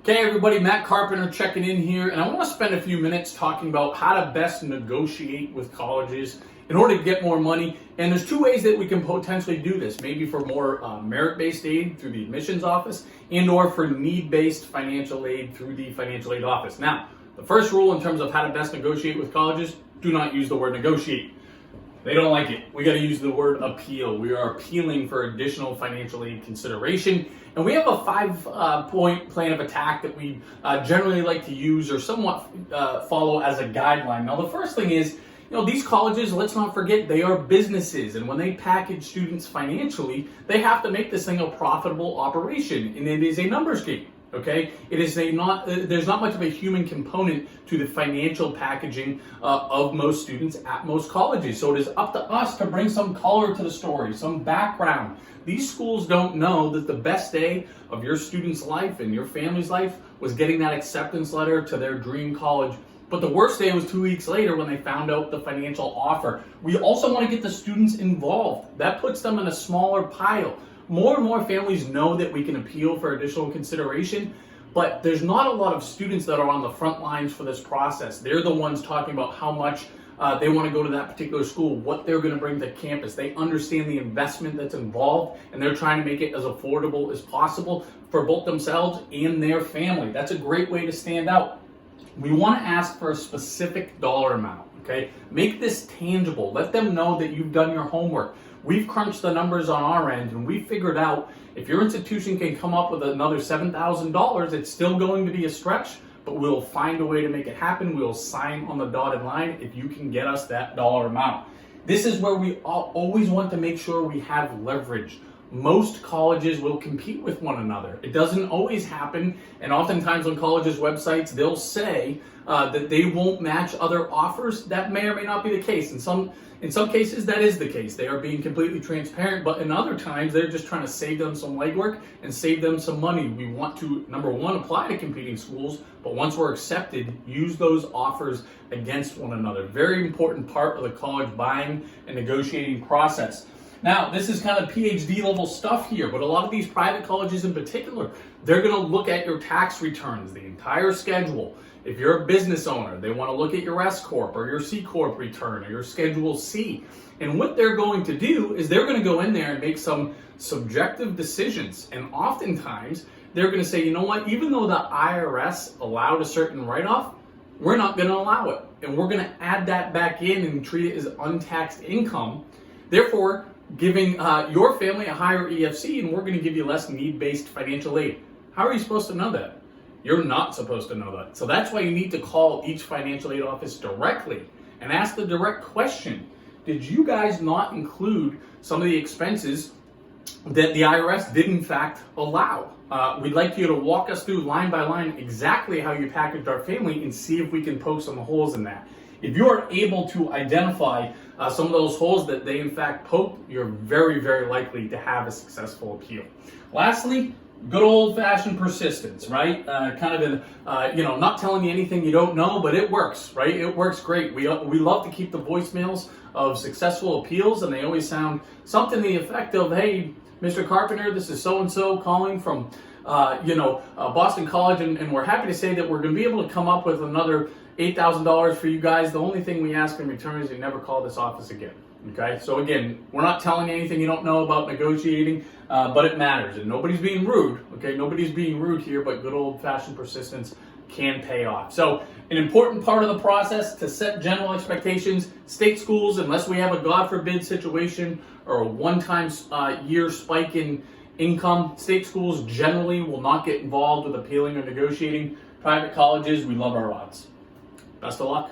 Okay, everybody, Matt Carpenter checking in here, and I want to spend a few minutes talking about how to best negotiate with colleges in order to get more money. And there's two ways that we can potentially do this, maybe for more merit-based aid through the admissions office and or for need-based financial aid through the financial aid office. Now, the first rule in terms of how to best negotiate with colleges, do not use the word negotiate. They don't like it. We got to use the word appeal. We are appealing for additional financial aid consideration. And we have a 5-point plan of attack that we generally like to use or somewhat follow as a guideline. Now, the first thing is, these colleges, let's not forget, they are businesses. And when they package students financially, they have to make this thing a profitable operation. And it is a numbers game. Okay, there's not much of a human component to the financial packaging of most students at most colleges. So it is up to us to bring some color to the story, some background. These schools don't know that the best day of your student's life and your family's life was getting that acceptance letter to their dream college. But the worst day was 2 weeks later when they found out the financial offer. We also want to get the students involved. That puts them in a smaller pile. More and more families know that we can appeal for additional consideration, but there's not a lot of students that are on the front lines for this process. They're the ones talking about how much they want to go to that particular school, what they're going to bring to campus. They understand the investment that's involved, and they're trying to make it as affordable as possible for both themselves and their family. That's a great way to stand out. We want to ask for a specific dollar amount, okay? Make this tangible. Let them know that you've done your homework. We've crunched the numbers on our end, and we figured out if your institution can come up with another $7,000, it's still going to be a stretch, but we'll find a way to make it happen. We'll sign on the dotted line if you can get us that dollar amount. This is where we always want to make sure we have leverage. Most colleges will compete with one another. It doesn't always happen, and oftentimes on colleges' websites, they'll say that they won't match other offers. That may or may not be the case. In some cases, that is the case. They are being completely transparent, but in other times, they're just trying to save them some legwork and save them some money. We want to, number one, apply to competing schools, but once we're accepted, use those offers against one another. Very important part of the college buying and negotiating process. Now, this is kind of PhD level stuff here, but a lot of these private colleges in particular, they're going to look at your tax returns, the entire schedule. If you're a business owner, they want to look at your S Corp or your C Corp return or your Schedule C. And what they're going to do is they're going to go in there and make some subjective decisions. And oftentimes, they're going to say, you know what, even though the IRS allowed a certain write-off, we're not going to allow it. And we're going to add that back in and treat it as untaxed income. Therefore, giving your family a higher EFC, and we're going to give you less need-based financial aid. How are you supposed to know that? You're not supposed to know that. So that's why you need to call each financial aid office directly and ask the direct question. Did you guys not include some of the expenses that the IRS did in fact allow? We'd like you to walk us through line by line exactly how you packaged our family and see if we can poke some holes in that. If you are able to identify some of those holes that they in fact poked, you're very, very likely to have a successful appeal. Lastly, good old-fashioned persistence, right? Not telling you anything you don't know, but it works, right? It works great. We love to keep the voicemails of successful appeals, and they always sound something to the effect of, hey, Mr. Carpenter, this is so-and-so calling from, Boston College, and we're happy to say that we're going to be able to come up with another $8,000 for you guys. The only thing we ask in return is you never call this office again. Okay, so again, we're not telling you anything you don't know about negotiating, but it matters, and nobody's being rude. Okay, nobody's being rude here, but good old-fashioned persistence can pay off. So an important part of the process to set general expectations. State schools, unless we have a God forbid situation or a one-time year spike in income, state schools generally will not get involved with appealing or negotiating. Private colleges, we love our odds. Best of luck.